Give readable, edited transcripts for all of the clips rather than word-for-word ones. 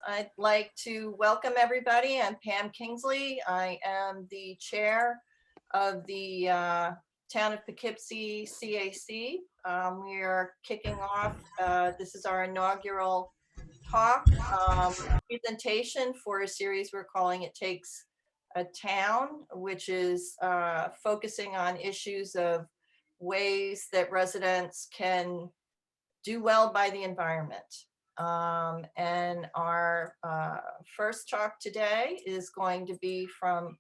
I'd like to welcome everybody. I'm Pam Kingsley. I am the chair of the Town of Poughkeepsie CAC. We are kicking off, this is our inaugural talk presentation for a series we're calling It Takes a Town, which is focusing on issues of ways that residents can do well by the environment. And our first talk today is going to be from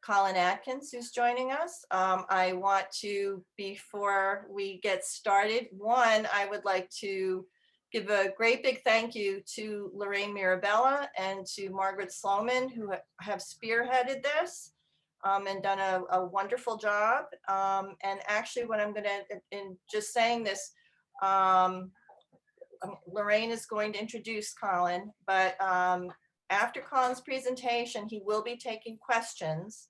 Colin Atkins, who's joining us. I want to, before we get started, I would like to give a great big thank you to Lorraine Mirabella and to Margaret Sloman, who have spearheaded this and done a wonderful job. And actually, what I'm gonna, in just saying this, Lorraine is going to introduce Colin, but after Colin's presentation, he will be taking questions.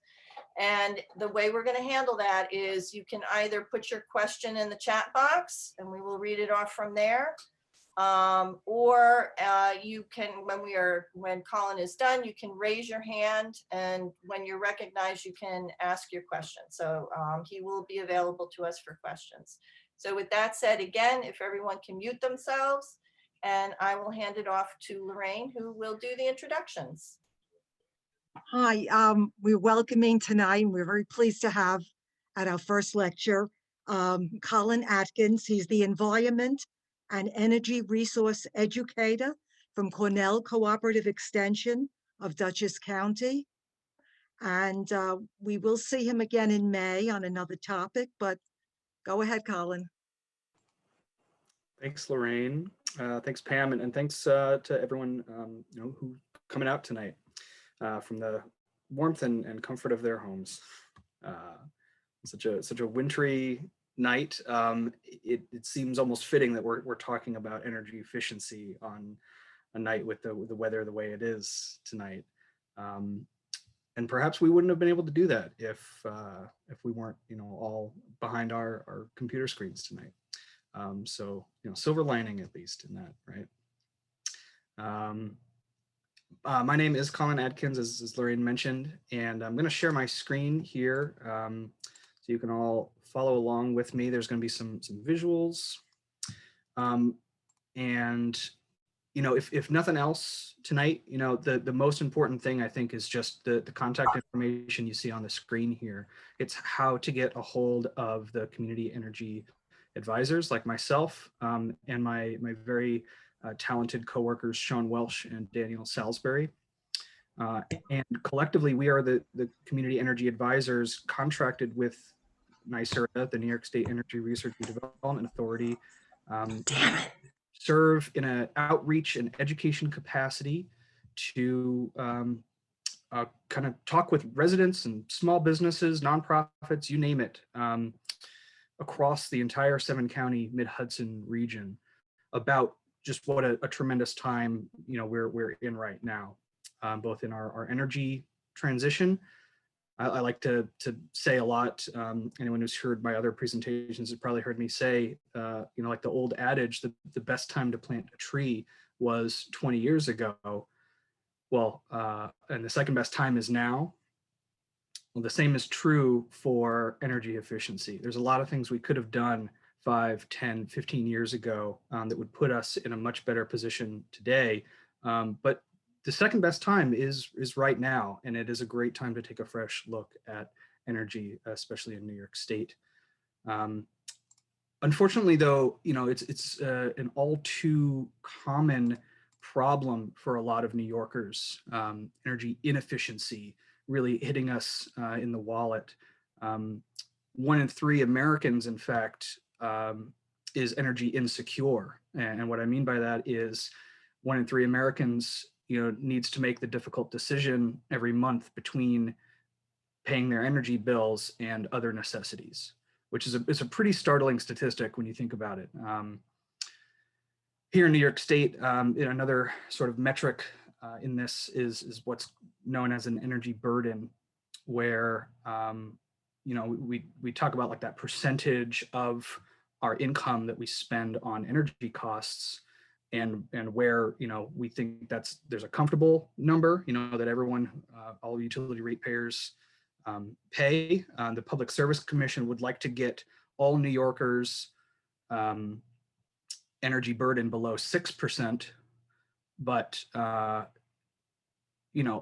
And the way we're going to handle that is you can either put your question in the chat box and we will read it off from there. Or you can, when Colin is done, you can raise your hand, and when you're recognized, you can ask your question. So he will be available to us for questions. So with that said, again, if everyone can mute themselves, and I will hand it off to Lorraine, who will do the introductions. Hi, we're welcoming tonight. We're very pleased to have at our first lecture, Colin Atkins. He's the Environment and Energy Resource Educator from Cornell Cooperative Extension of Dutchess County. And we will see him again in May on another topic, but go ahead, Colin. Thanks, Lorraine. Thanks, Pam, and thanks to everyone who coming out tonight from the warmth and comfort of their homes. Such a wintry night. It seems almost fitting that we're talking about energy efficiency on a night with the weather the way it is tonight. And perhaps we wouldn't have been able to do that if we weren't all behind our computer screens tonight. So silver lining at least in that, right? My name is Colin Atkins, as Lorraine mentioned, and I'm going to share my screen here so you can all follow along with me. There's going to be some visuals, and if nothing else tonight, the most important thing I think is just the contact information you see on the screen here. It's how to get a hold of the community energy advisors like myself and my very talented coworkers, Sean Welsh and Daniel Salisbury. And collectively, we are the community energy advisors contracted with NYSERDA, the New York State Energy Research and Development Authority, serve in an outreach and education capacity to kind of talk with residents and small businesses, nonprofits, you name it, across the entire 7-county Mid-Hudson region about just what a tremendous time we're in right now, both in our energy transition. I like to say a lot. Anyone who's heard my other presentations has probably heard me say, like the old adage, the best time to plant a tree was 20 years ago. Well, and the second best time is now. Well, the same is true for energy efficiency. There's a lot of things we could have done 5, 10, 15 years ago that would put us in a much better position today. But the second best time is right now, and it is a great time to take a fresh look at energy, especially in New York State. Unfortunately, though, it's an all too common problem for a lot of New Yorkers. Energy inefficiency really hitting us in the wallet. 1 in 3 Americans, in fact, is energy insecure. And what I mean by that is 1 in 3 Americans, needs to make the difficult decision every month between paying their energy bills and other necessities, which is it's a pretty startling statistic when you think about it. Here in New York State, another sort of metric in this is what's known as an energy burden, where we talk about like that percentage of our income that we spend on energy costs. and where, we think there's a comfortable number, that everyone, all utility ratepayers pay. The Public Service Commission would like to get all New Yorkers energy burden below 6%, but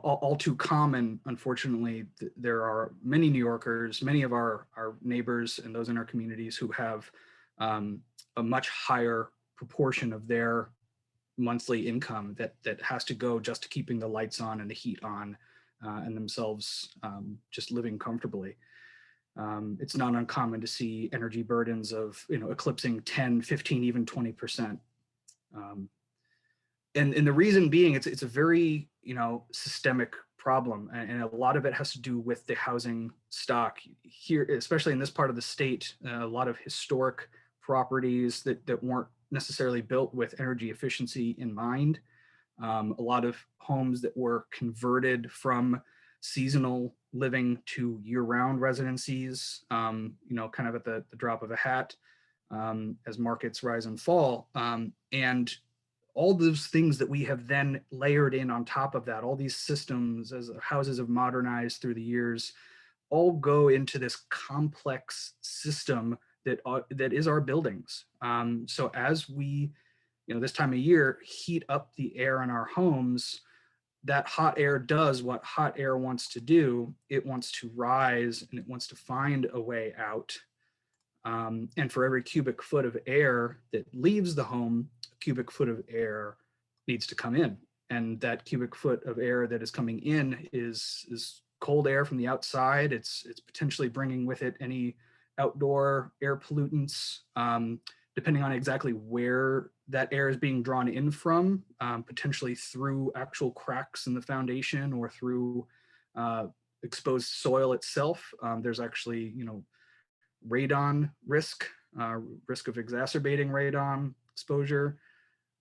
all too common, unfortunately, there are many New Yorkers, many of our neighbors and those in our communities who have a much higher proportion of their monthly income that has to go just to keeping the lights on and the heat on, and themselves just living comfortably. It's not uncommon to see energy burdens of, eclipsing 10, 15, even 20%. And the reason being, it's a very, systemic problem. And a lot of it has to do with the housing stock here, especially in this part of the state. A lot of historic properties that weren't necessarily built with energy efficiency in mind. A lot of homes that were converted from seasonal living to year-round residencies, kind of at the drop of a hat, as markets rise and fall. And all those things that we have then layered in on top of that, all these systems as houses have modernized through the years, all go into this complex system that is our buildings. So as we, this time of year, heat up the air in our homes, that hot air does what hot air wants to do. It wants to rise and it wants to find a way out. And for every cubic foot of air that leaves the home, a cubic foot of air needs to come in. And that cubic foot of air that is coming in is cold air from the outside. It's potentially bringing with it any outdoor air pollutants, depending on exactly where that air is being drawn in from, potentially through actual cracks in the foundation or through exposed soil itself. There's actually, radon risk of exacerbating radon exposure.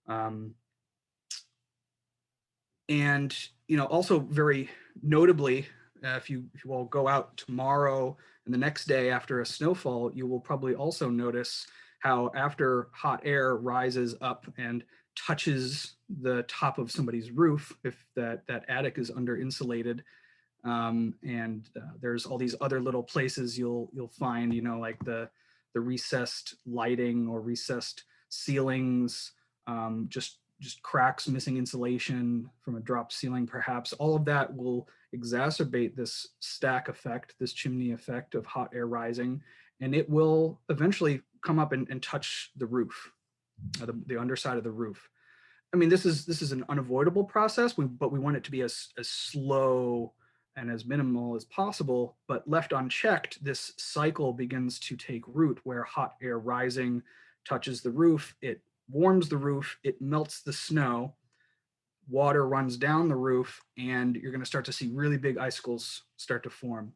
And, also very notably, if you all go out tomorrow and the next day after a snowfall, you will probably also notice how after hot air rises up and touches the top of somebody's roof, if that attic is under insulated, and there's all these other little places you'll find, like the recessed lighting or recessed ceilings, just cracks, missing insulation from a dropped ceiling, perhaps. All of that will exacerbate this stack effect, this chimney effect of hot air rising, and it will eventually come up and touch the roof, the underside of the roof. I mean, this is an unavoidable process, but we want it to be as slow and as minimal as possible. But left unchecked, this cycle begins to take root where hot air rising touches the roof, it warms the roof, it melts the snow, water runs down the roof, and you're going to start to see really big icicles start to form.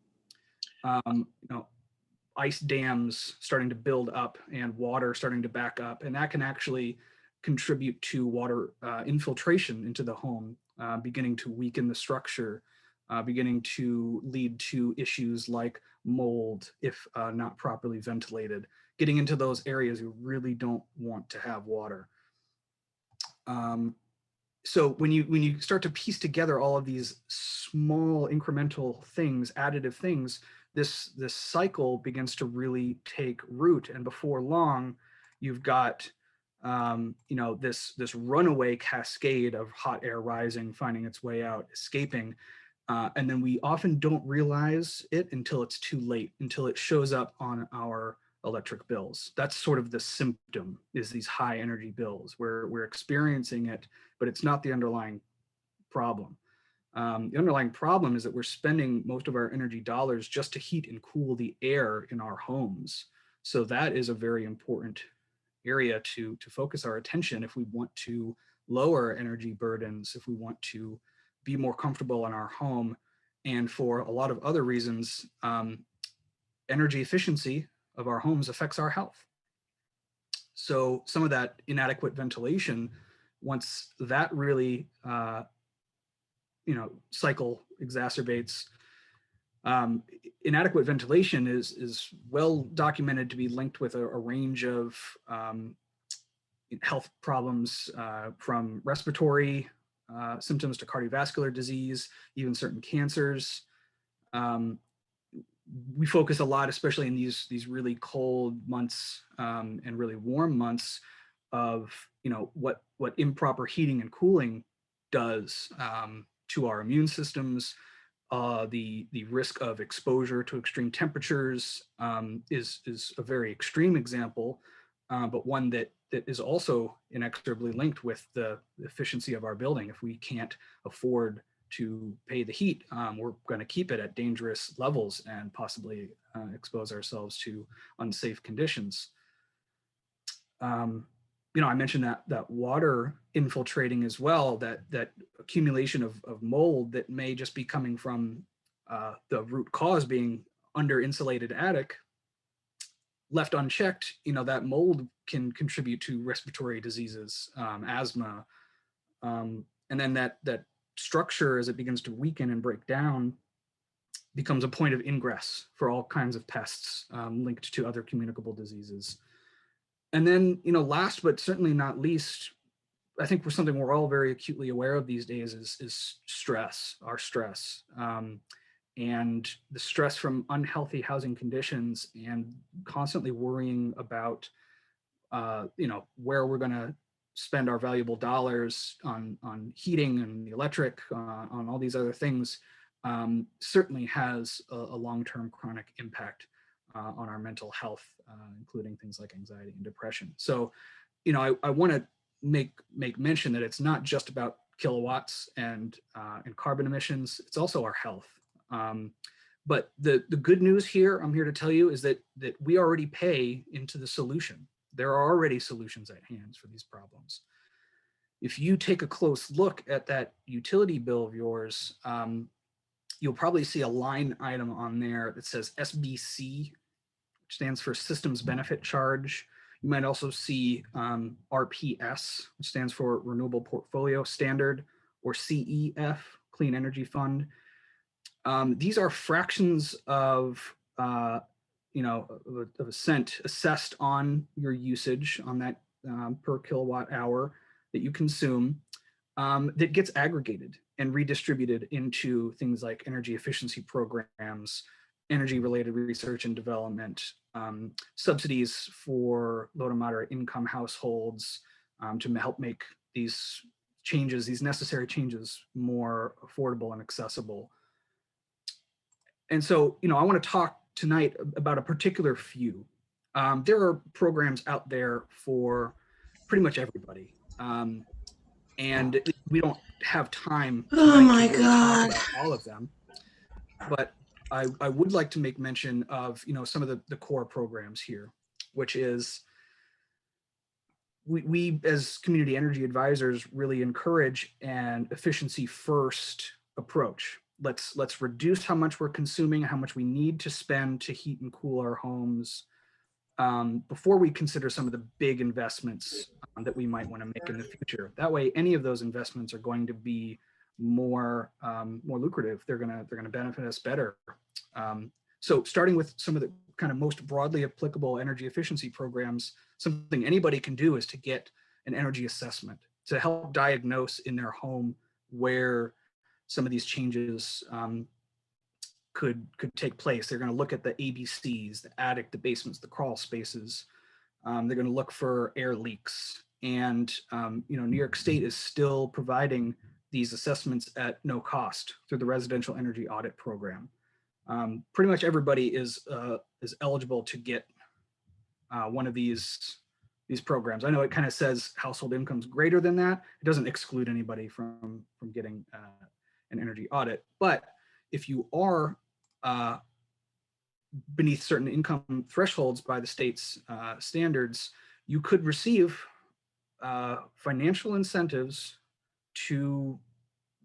Ice dams starting to build up and water starting to back up, and that can actually contribute to water infiltration into the home, beginning to weaken the structure, beginning to lead to issues like mold if not properly ventilated, getting into those areas you really don't want to have water. So when you start to piece together all of these small incremental things, additive things, this cycle begins to really take root, and before long, you've got this runaway cascade of hot air rising, finding its way out, escaping, and then we often don't realize it until it's too late, until it shows up on our electric bills. That's sort of the symptom, is these high energy bills. We're experiencing it, but it's not the underlying problem. The underlying problem is that we're spending most of our energy dollars just to heat and cool the air in our homes. So that is a very important area to focus our attention if we want to lower energy burdens, if we want to be more comfortable in our home. And for a lot of other reasons, energy efficiency of our homes affects our health. So some of that inadequate ventilation, once that really cycle exacerbates, inadequate ventilation is well documented to be linked with a range of health problems from respiratory symptoms to cardiovascular disease, even certain cancers. We focus a lot, especially in these really cold months and really warm months, of what improper heating and cooling does to our immune systems. The risk of exposure to extreme temperatures is a very extreme example, but one that is also inexorably linked with the efficiency of our building. If we can't afford to pay the heat, we're going to keep it at dangerous levels and possibly expose ourselves to unsafe conditions. I mentioned that water infiltrating as well, that accumulation of mold that may just be coming from the root cause being under insulated attic. Left unchecked, that mold can contribute to respiratory diseases, asthma, and then that structure, as it begins to weaken and break down, becomes a point of ingress for all kinds of pests linked to other communicable diseases. And then, last but certainly not least, I think something we're all very acutely aware of these days is stress, our stress, and the stress from unhealthy housing conditions, and constantly worrying about, where we're going to spend our valuable dollars on heating and the electric, on all these other things, certainly has a long-term chronic impact on our mental health, including things like anxiety and depression. So, I want to make mention that it's not just about kilowatts and carbon emissions, it's also our health. But the good news here, I'm here to tell you, is that we already pay into the solution. There are already solutions at hand for these problems. If you take a close look at that utility bill of yours, you'll probably see a line item on there that says SBC, which stands for Systems Benefit Charge. You might also see RPS, which stands for Renewable Portfolio Standard, or CEF, Clean Energy Fund. These are fractions of of a cent assessed on your usage, on that per kilowatt hour that you consume, that gets aggregated and redistributed into things like energy efficiency programs, energy related research and development, subsidies for low to moderate income households, to help make these necessary changes, more affordable and accessible. And so, I want to talk tonight about a particular few. There are programs out there for pretty much everybody. And we don't have time tonight to really talk about all of them. But I would like to make mention of, some of the core programs here, which is we as community energy advisors really encourage an efficiency first approach. Let's reduce how much we're consuming, how much we need to spend to heat and cool our homes, before we consider some of the big investments that we might want to make in the future. That way, any of those investments are going to be more lucrative. They're gonna benefit us better. So starting with some of the kind of most broadly applicable energy efficiency programs, something anybody can do is to get an energy assessment to help diagnose in their home where some of these changes could take place. They're going to look at the ABCs, the attic, the basements, the crawl spaces. They're going to look for air leaks. And New York State is still providing these assessments at no cost through the Residential Energy Audit Program. Pretty much everybody is eligible to get one of these programs. I know it kind of says household incomes greater than that. It doesn't exclude anybody from getting an energy audit. But if you are beneath certain income thresholds by the state's standards, you could receive financial incentives to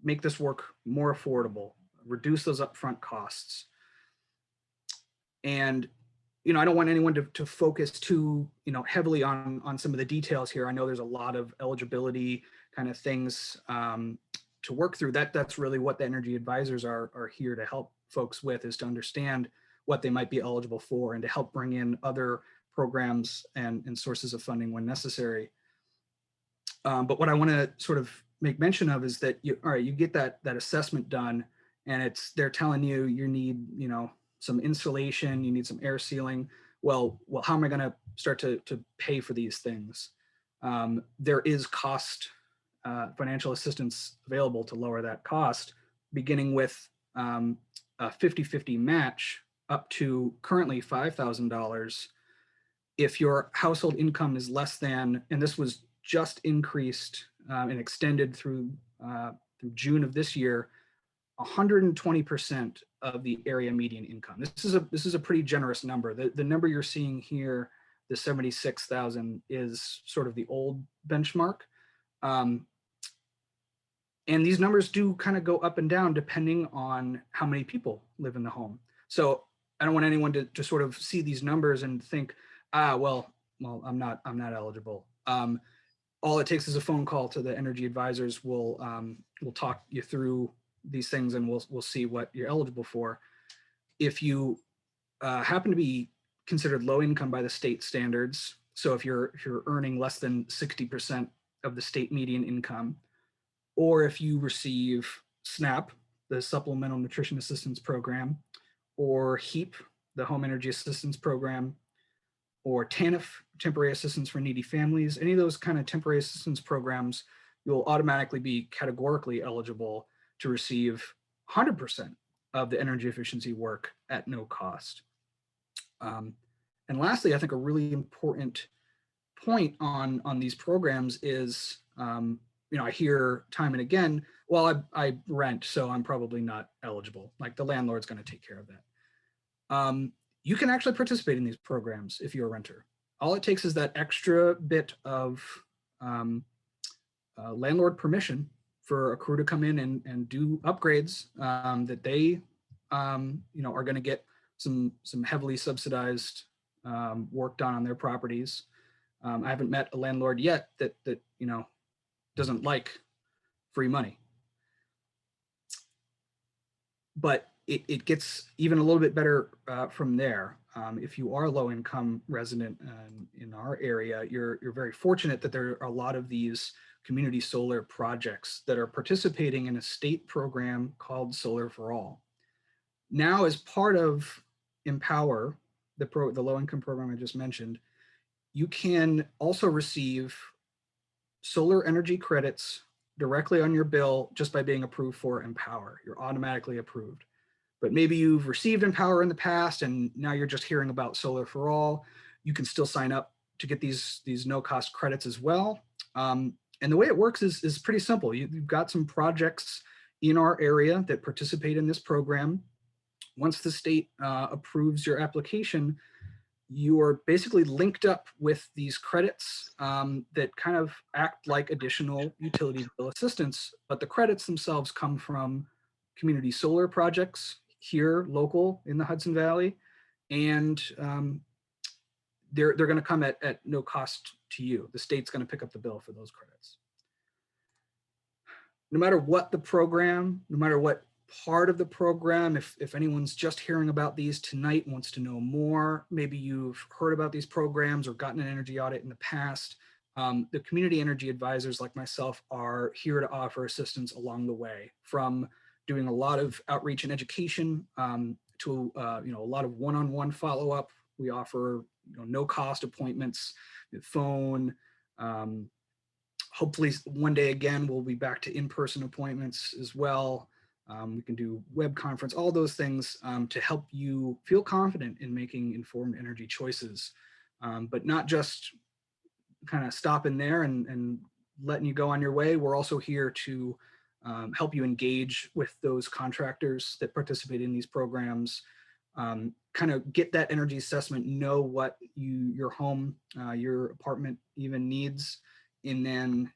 make this work more affordable, reduce those upfront costs. And I don't want anyone to focus too heavily on some of the details here. I know there's a lot of eligibility kind of things to work through. That's really what the energy advisors are here to help folks with, is to understand what they might be eligible for and to help bring in other programs and sources of funding when necessary. But what I want to sort of make mention of is that all right, you get that assessment done, and they're telling you need, some insulation, you need some air sealing. Well, how am I going to start to pay for these things? There is financial assistance available to lower that cost, beginning with a 50-50 match up to currently $5,000 if your household income is less than, and this was just increased and extended through June of this year, 120% of the area median income. This is a pretty generous number. The number you're seeing here, the 76,000, is sort of the old benchmark. And these numbers do kind of go up and down depending on how many people live in the home. So I don't want anyone to sort of see these numbers and think, well, I'm not eligible. All it takes is a phone call to the energy advisors. We'll talk you through these things, and we'll see what you're eligible for. If you happen to be considered low income by the state standards, so if you're earning less than 60% of the state median income, or if you receive SNAP, the Supplemental Nutrition Assistance Program, or HEAP, the Home Energy Assistance Program, or TANF, Temporary Assistance for Needy Families, any of those kind of temporary assistance programs, you'll automatically be categorically eligible to receive 100% of the energy efficiency work at no cost. And lastly, I think a really important point on these programs is, I hear time and again, well, I rent, so I'm probably not eligible. Like, the landlord's going to take care of that. You can actually participate in these programs if you're a renter. All it takes is that extra bit of landlord permission for a crew to come in and do upgrades that they are going to get some heavily subsidized work done on their properties. I haven't met a landlord yet that doesn't like free money. But it gets even a little bit better from there. If you are a low income resident in our area, you're very fortunate that there are a lot of these community solar projects that are participating in a state program called Solar for All. Now, as part of Empower, the low income program I just mentioned, you can also receive solar energy credits directly on your bill just by being approved for Empower. You're automatically approved. But maybe you've received Empower in the past and now you're just hearing about Solar for All. You can still sign up to get these no-cost credits as well. And the way it works is pretty simple. You've got some projects in our area that participate in this program. Once the state approves your application, you are basically linked up with these credits that kind of act like additional utility bill assistance, but the credits themselves come from community solar projects here local in the Hudson Valley, and they're going to come at no cost to you. The state's going to pick up the bill for those credits. No matter what the program, no matter what part of the program, if anyone's just hearing about these tonight and wants to know more, maybe you've heard about these programs or gotten an energy audit in the past, the community energy advisors like myself are here to offer assistance along the way, from doing a lot of outreach and education to a lot of one-on-one follow-up. We offer no-cost appointments, phone. Hopefully one day again we'll be back to in-person appointments as well. We can do web conference, all those things to help you feel confident in making informed energy choices, but not just kind of stopping there and letting you go on your way. We're also here to help you engage with those contractors that participate in these programs, kind of get that energy assessment, know what your home, your apartment even needs, and then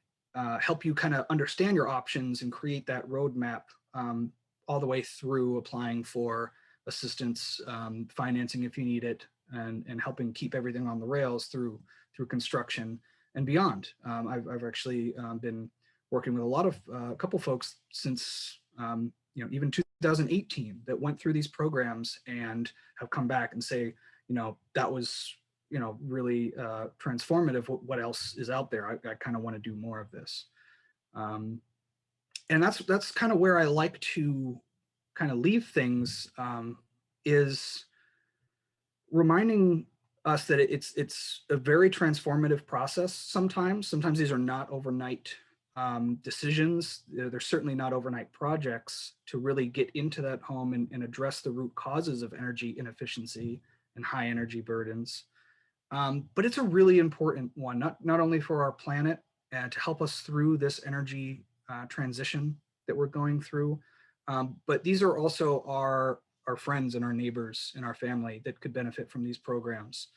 help you kind of understand your options and create that roadmap all the way through applying for assistance, financing if you need it, and helping keep everything on the rails through construction and beyond. I've actually been working with a couple folks since even 2018 that went through these programs and have come back and say, that was really transformative. What else is out there? I kind of want to do more of this. And that's kind of where I like to kind of leave things, is reminding us that it's a very transformative process. Sometimes these are not overnight decisions. They're certainly not overnight projects to really get into that home and address the root causes of energy inefficiency and high energy burdens. But it's a really important one, not only for our planet and to help us through this energy transition that we're going through, but these are also our friends and our neighbors and our family that could benefit from these programs.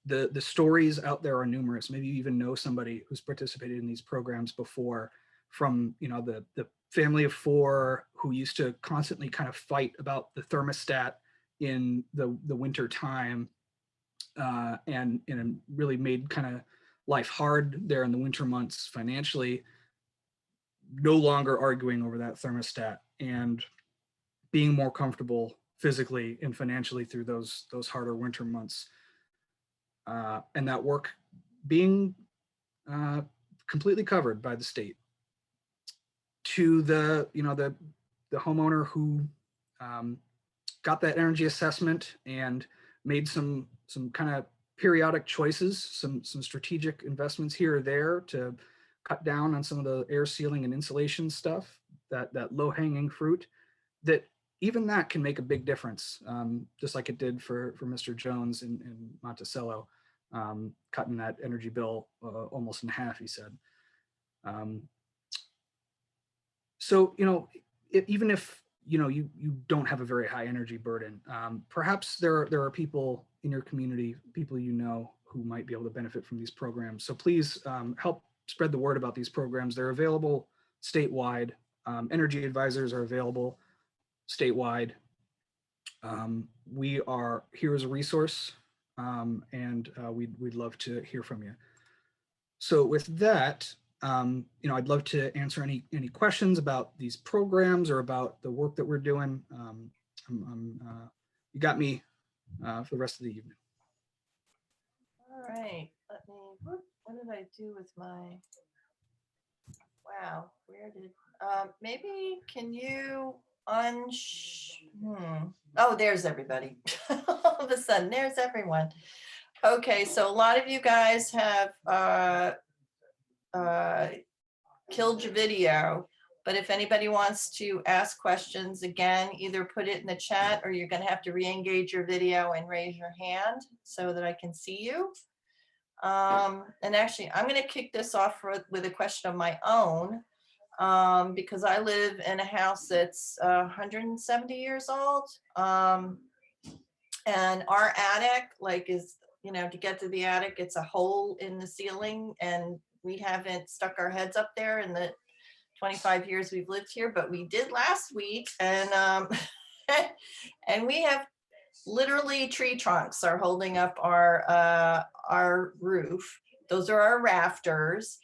The stories out there are numerous. Maybe you even know somebody who's participated in these programs before, from the family of 4 who used to constantly kind of fight about the thermostat in the winter time, and really made kind of life hard there in the winter months financially, no longer arguing over that thermostat and being more comfortable physically and financially through those harder winter months, and that work being completely covered by the state. To the homeowner who got that energy assessment and made some kind of periodic choices, some strategic investments here or there to cut down on some of the air sealing and insulation stuff, that low-hanging fruit, that even that can make a big difference, just like it did for Mr. Jones in Monticello, cutting that energy bill almost in half, he said. So, even if you don't have a very high energy burden, perhaps there are people in your community, people who might be able to benefit from these programs. So please help spread the word about these programs. They're available statewide. Energy advisors are available statewide. We are here as a resource, and we'd love to hear from you. So with that, I'd love to answer any questions about these programs or about the work that we're doing. You got me for the rest of the evening. All right, what did I do with my, wow, maybe can you oh, there's everybody. All of a sudden, there's everyone. Okay, so a lot of you guys have killed your video, but if anybody wants to ask questions, again, either put it in the chat or you're going to have to re-engage your video and raise your hand so that I can see you. And actually, I'm going to kick this off with a question of my own, because I live in a house that's 170 years old, and our attic, is, to get to the attic, it's a hole in the ceiling, and we haven't stuck our heads up there in the 25 years we've lived here, but we did last week, and and we have literally tree trunks are holding up our roof. Those are our rafters.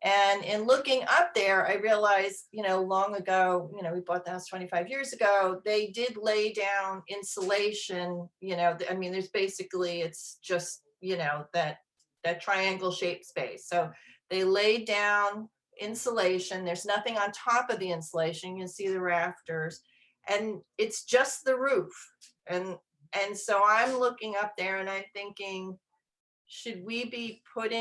And in looking up there, I realized, long ago, we bought the house 25 years ago, they did lay down insulation, there's basically, it's just, that triangle shaped space. So they laid down insulation. There's nothing on top of the insulation. You can see the rafters, and it's just the roof. And so I'm looking up there and I'm thinking, should we put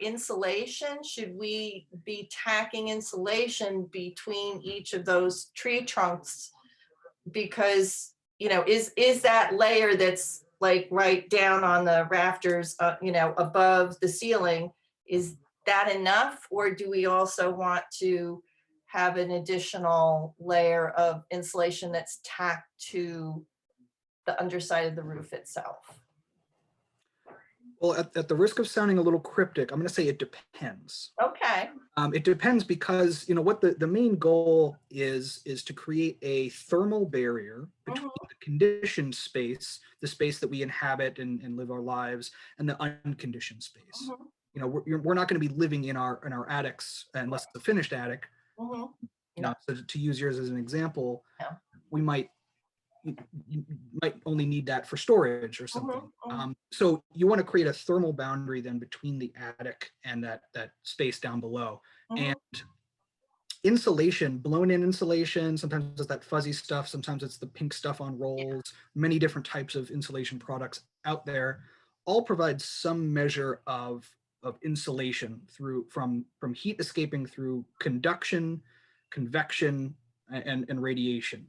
insulation? Should we be tacking insulation between each of those tree trunks? Because, is that layer that's right down on the rafters, above the ceiling, is that enough? Or do we also want to have an additional layer of insulation that's tacked to the underside of the roof itself? Well, at the risk of sounding a little cryptic, I'm going to say it depends. Okay. It depends because, what the main goal is to create a thermal barrier between the conditioned space, the space that we inhabit and live our lives, and the unconditioned space. We're not going to be living in our attics unless it's a finished attic. So to use yours as an example, we might you might only need that for storage or something. So you want to create a thermal boundary then between the attic and that space down below. And insulation, blown in insulation, sometimes it's that fuzzy stuff, sometimes it's the pink stuff on rolls, many different types of insulation products out there, all provide some measure of insulation from heat escaping through conduction, convection, and radiation.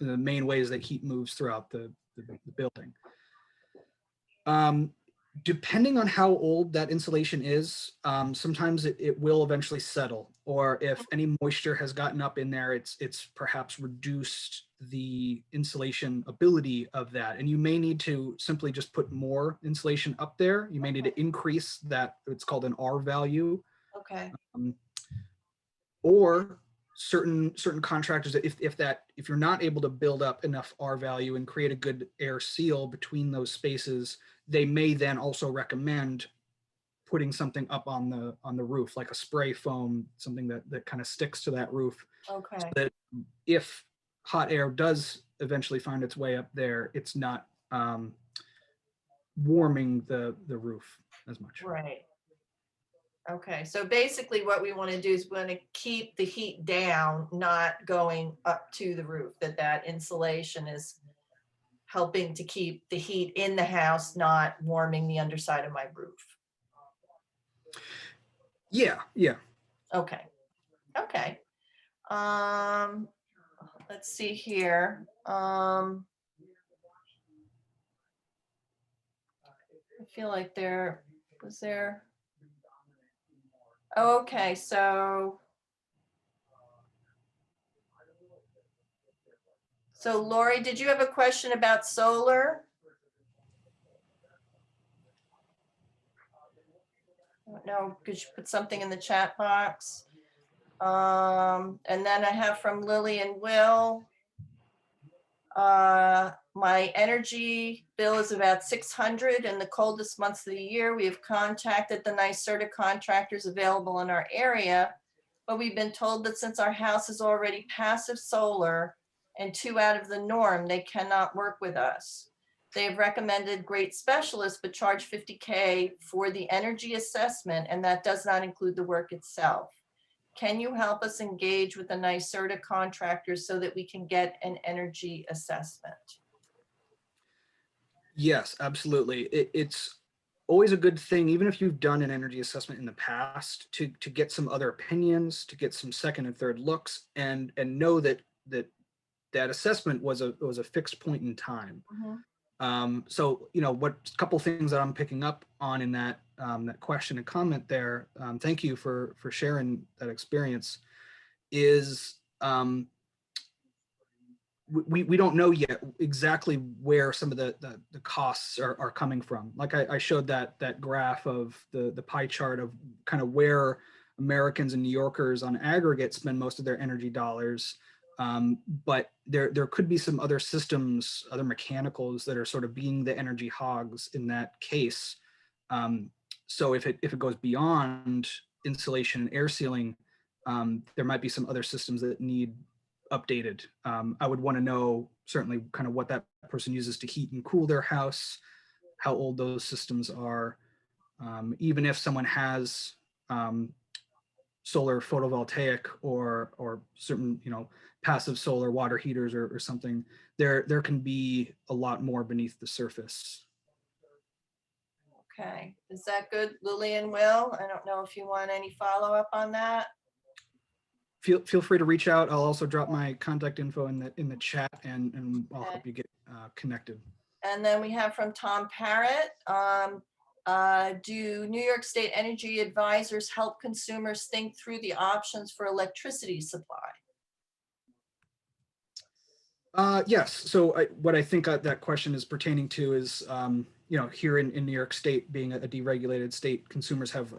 The main ways that heat moves throughout the building. Depending on how old that insulation is, sometimes it will eventually settle, or if any moisture has gotten up in there, it's perhaps reduced the insulation ability of that. And you may need to simply just put more insulation up there. You may need to increase that, it's called an R value. Okay. Or certain contractors, if you're not able to build up enough R value and create a good air seal between those spaces, they may then also recommend putting something up on the roof, like a spray foam, something that kind of sticks to that roof. Okay. So that if hot air does eventually find its way up there, it's not warming the roof as much. Right. Okay, so basically what we want to do is we want to keep the heat down, not going up to the roof, that insulation is helping to keep the heat in the house, not warming the underside of my roof. Yeah. Okay. Okay. Let's see here. I feel like there. Oh, okay, so Lori, did you have a question about solar? No, could you put something in the chat box? And then I have from Lily and Will. My energy bill is about 600 in the coldest months of the year. We have contacted the NYSERDA contractors available in our area, but we've been told that since our house is already passive solar and 2 out of the norm, they cannot work with us. They have recommended great specialists, but charge $50K for the energy assessment, and that does not include the work itself. Can you help us engage with the NYSERDA contractors so that we can get an energy assessment? Yes, absolutely. It's always a good thing, even if you've done an energy assessment in the past, to get some other opinions, to get some second and third looks, and know that assessment was a fixed point in time. So, what couple things that I'm picking up on in that question and comment there, thank you for sharing that experience, is we don't know yet exactly where some of the costs are coming from. Like I showed that graph of the pie chart of kind of where Americans and New Yorkers on aggregate spend most of their energy dollars. But there could be some other systems, other mechanicals that are sort of being the energy hogs in that case. So if it goes beyond insulation and air sealing, there might be some other systems that need updated. I would want to know certainly kind of what that person uses to heat and cool their house, how old those systems are. Even if someone has solar photovoltaic or certain passive solar water heaters or something, there can be a lot more beneath the surface. Okay, is that good, Lily and Will? I don't know if you want any follow-up on that. Feel free to reach out. I'll also drop my contact info in the chat, and I'll help you get connected. And then we have from Tom Parrott. Do New York State energy advisors help consumers think through the options for electricity supply? Yes. So what I think that question is pertaining to is, here in New York State, being a deregulated state, consumers have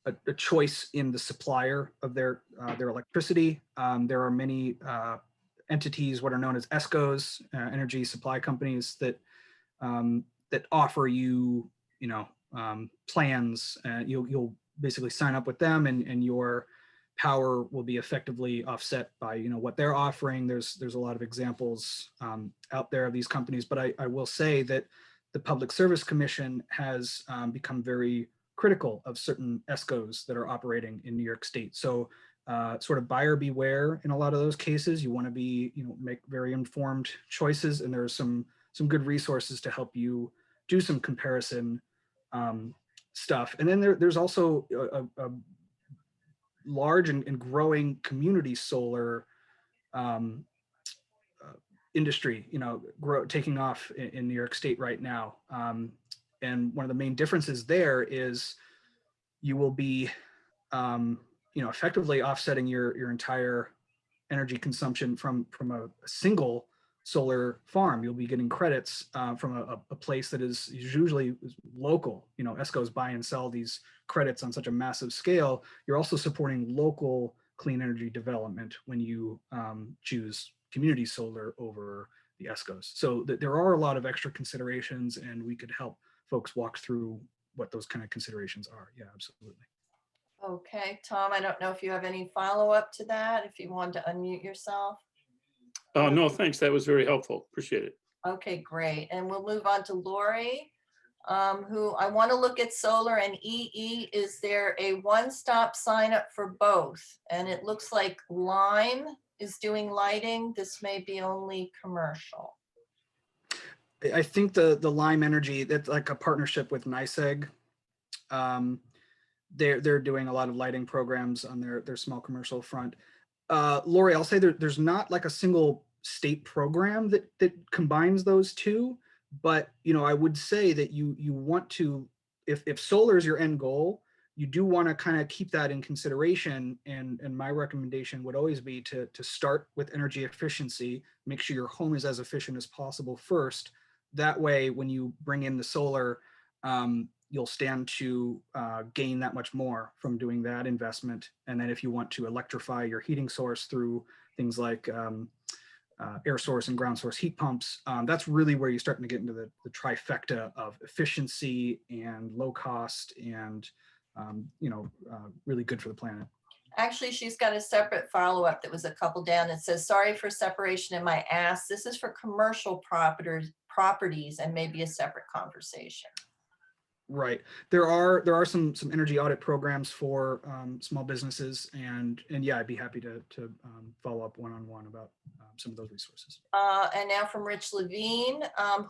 a choice in the supplier of their electricity. There are many entities, what are known as ESCOs, energy supply companies, that offer you, plans. You'll basically sign up with them, and your power will be effectively offset by, what they're offering. There's a lot of examples out there of these companies, but I will say that the Public Service Commission has become very critical of certain ESCOs that are operating in New York State. So sort of buyer beware in a lot of those cases. You want to be, make very informed choices, and there's some good resources to help you do some comparison stuff. And then there's also a large and growing community solar industry, taking off in New York State right now. And one of the main differences there is you will be, effectively offsetting your entire energy consumption from a single solar farm. You'll be getting credits from a place that is usually local. ESCOs buy and sell these credits on such a massive scale. You're also supporting local clean energy development when you choose community solar over the ESCOs. So there are a lot of extra considerations, and we could help folks walk through what those kind of considerations are. Yeah, absolutely. Okay, Tom, I don't know if you have any follow-up to that, if you want to unmute yourself. Oh, no, thanks. That was very helpful. Appreciate it. Okay, great. And we'll move on to Lori, who I want to look at solar and EE. Is there a one-stop sign up for both? And it looks like Lime is doing lighting. This may be only commercial. I think the Lime Energy, that's like a partnership with NYSEG. They're doing a lot of lighting programs on their small commercial front. Lori, I'll say there's not like a single state program that combines those two, but I would say that you want to, if solar is your end goal, you do want to kind of keep that in consideration. And my recommendation would always be to start with energy efficiency, make sure your home is as efficient as possible first. That way, when you bring in the solar, you'll stand to gain that much more from doing that investment. And then if you want to electrify your heating source through things like air source and ground source heat pumps, that's really where you're starting to get into the trifecta of efficiency and low cost and really good for the planet. Actually, she's got a separate follow-up that was a couple down. It says, sorry for separation in my ask. This is for commercial properties and maybe a separate conversation. Right. There are some energy audit programs for small businesses, and yeah, I'd be happy to follow up one-on-one about some of those resources. And now from Rich Levine,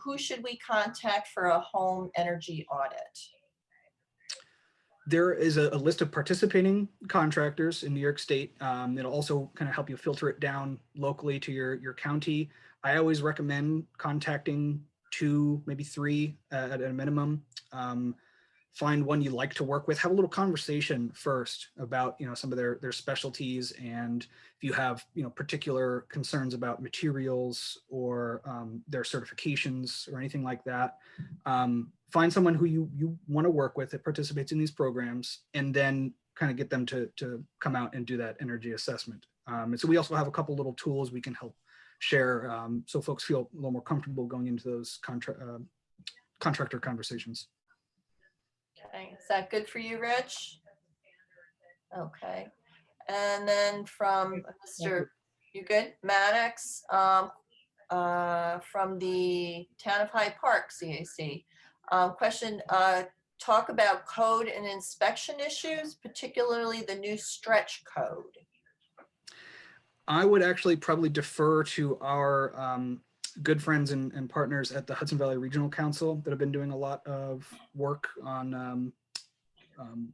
who should we contact for a home energy audit? There is a list of participating contractors in New York State. It'll also kind of help you filter it down locally to your county. I always recommend contacting 2, maybe 3 at a minimum. Find one you like to work with. Have a little conversation first about some of their specialties, and if you have particular concerns about materials or their certifications or anything like that, find someone who you want to work with that participates in these programs, and then kind of get them to come out and do that energy assessment. And so we also have a couple little tools we can help share, so folks feel a little more comfortable going into those contractor conversations. Okay, is that good for you, Rich? Okay, and then from Mr. You good? Maddox, from the Town of Hyde Park, CAC. Question, talk about code and inspection issues, particularly the new stretch code. I would actually probably defer to our good friends and partners at the Hudson Valley Regional Council that have been doing a lot of work on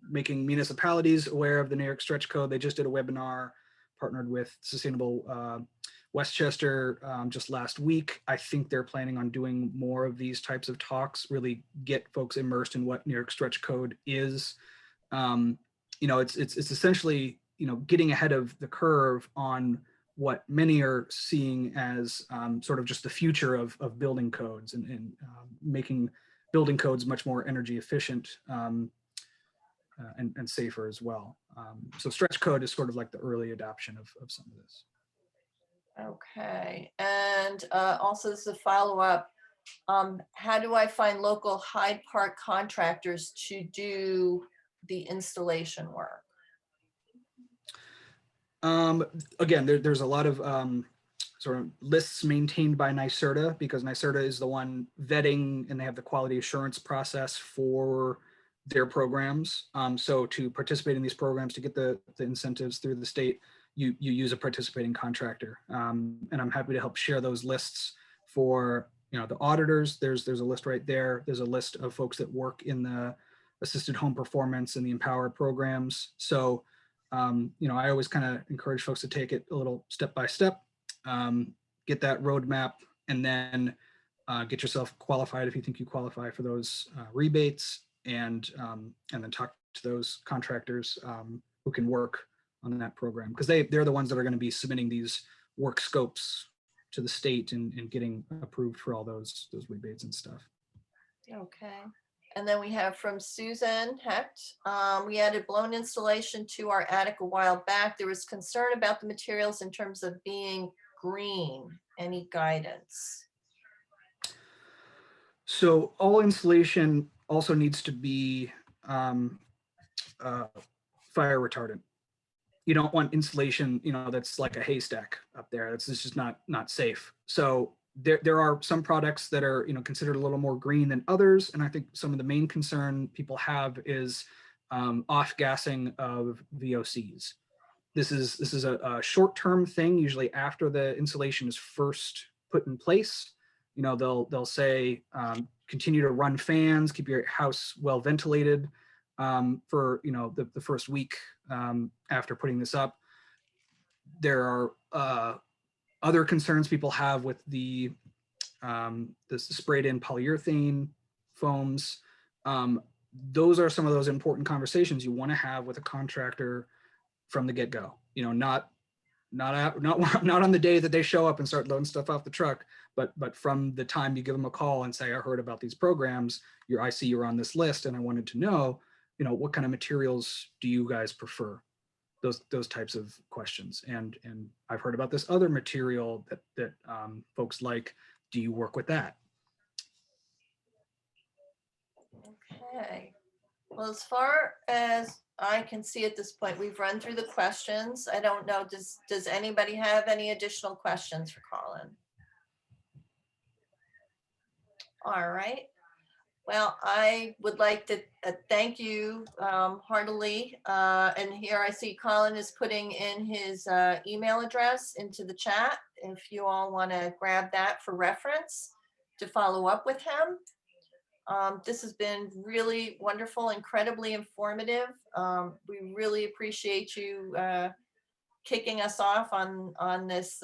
making municipalities aware of the New York Stretch Code. They just did a webinar, partnered with Sustainable Westchester just last week. I think they're planning on doing more of these types of talks, really get folks immersed in what New York Stretch Code is. It's essentially getting ahead of the curve on what many are seeing as sort of just the future of building codes and making building codes much more energy efficient and safer as well. So stretch code is sort of like the early adoption of some of this. Okay, and also this is a follow-up. How do I find local Hyde Park contractors to do the installation work? Again, there's a lot of sort of lists maintained by NYSERDA, because NYSERDA is the one vetting and they have the quality assurance process for their programs. So to participate in these programs, to get the incentives through the state, you use a participating contractor. And I'm happy to help share those lists for, you know, the auditors. There's a list right there. There's a list of folks that work in the assisted home performance and the Empower programs. So you know, I always kind of encourage folks to take it a little step by step, get that roadmap, and then get yourself qualified if you think you qualify for those rebates, and then talk to those contractors who can work on that program, because they're the ones that are going to be submitting these work scopes to the state and getting approved for all those rebates and stuff. Okay. And then we have from Susan Hecht, we added blown insulation to our attic a while back. There was concern about the materials in terms of being green. Any guidance? So all insulation also needs to be fire retardant. You don't want insulation, you know, that's like a haystack up there. It's just not safe. So there are some products that are, you know, considered a little more green than others. And I think some of the main concern people have is off-gassing of VOCs. This is a short-term thing, usually after the insulation is first put in place. You know, they'll say, continue to run fans, keep your house well ventilated for, you know, the first week after putting this up. There are other concerns people have with the sprayed in polyurethane foams. Those are some of those important conversations you want to have with a contractor from the get-go. You know, not on the day that they show up and start loading stuff off the truck, but from the time you give them a call and say, I heard about these programs, I see you're on this list, and I wanted to know, you know, what kind of materials do you guys prefer? Those types of questions. And I've heard about this other material that folks like. Do you work with that? Okay. Well, as far as I can see at this point, we've run through the questions. I don't know, does anybody have any additional questions for Colin? All right. Well, I would like to thank you heartily. And here I see Colin is putting in his email address into the chat. If you all want to grab that for reference to follow up with him. This has been really wonderful, incredibly informative. We really appreciate you kicking us off on this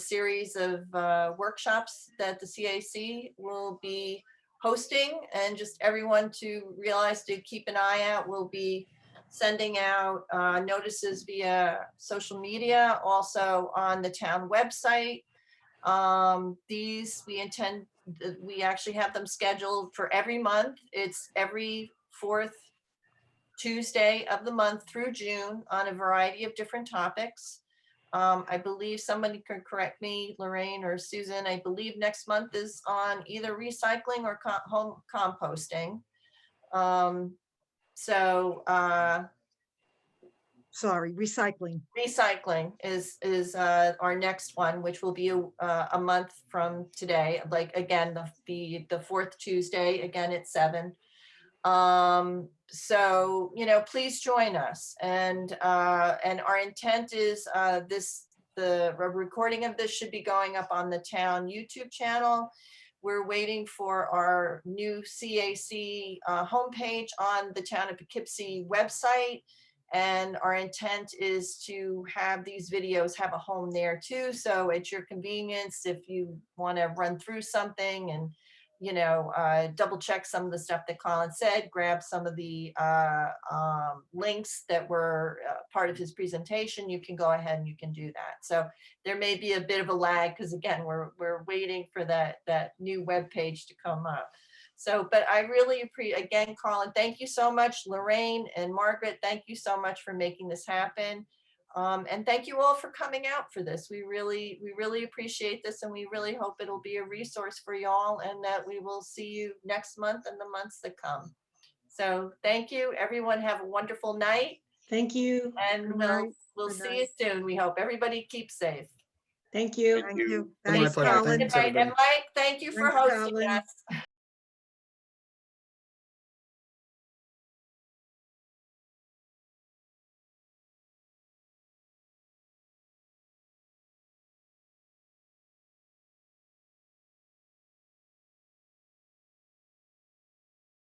series of workshops that the CAC will be hosting, and just everyone to realize to keep an eye out. We'll be sending out notices via social media, also on the town website. These we actually have them scheduled for every month. It's every fourth Tuesday of the month through June on a variety of different topics. I believe somebody could correct me, Lorraine or Susan, I believe next month is on either recycling or home composting. Sorry, recycling. Recycling is our next one, which will be a month from today. Like again, the fourth Tuesday, again at 7. So, you know, please join us. And our intent is the recording of this should be going up on the town YouTube channel. We're waiting for our new CAC homepage on the town of Poughkeepsie website. And our intent is to have these videos have a home there too. So at your convenience, if you want to run through something and, you know, double check some of the stuff that Colin said, grab some of the links that were part of his presentation, you can go ahead and you can do that. So there may be a bit of a lag because again, we're waiting for that new web page to come up. So, but I really appreciate, again, Colin, thank you so much. Lorraine and Margaret, thank you so much for making this happen. And thank you all for coming out for this. We really appreciate this, and we really hope it'll be a resource for y'all, and that we will see you next month and the months that come. So thank you, everyone. Have a wonderful night. Thank you. And Good we'll, night. we'll Good see you night. soon. We hope everybody keeps safe. Thank you. Thank you. My Thanks, pleasure. Colin. Thanks, Good night. everybody. And Mike, thank you for Thanks, hosting Colin. us.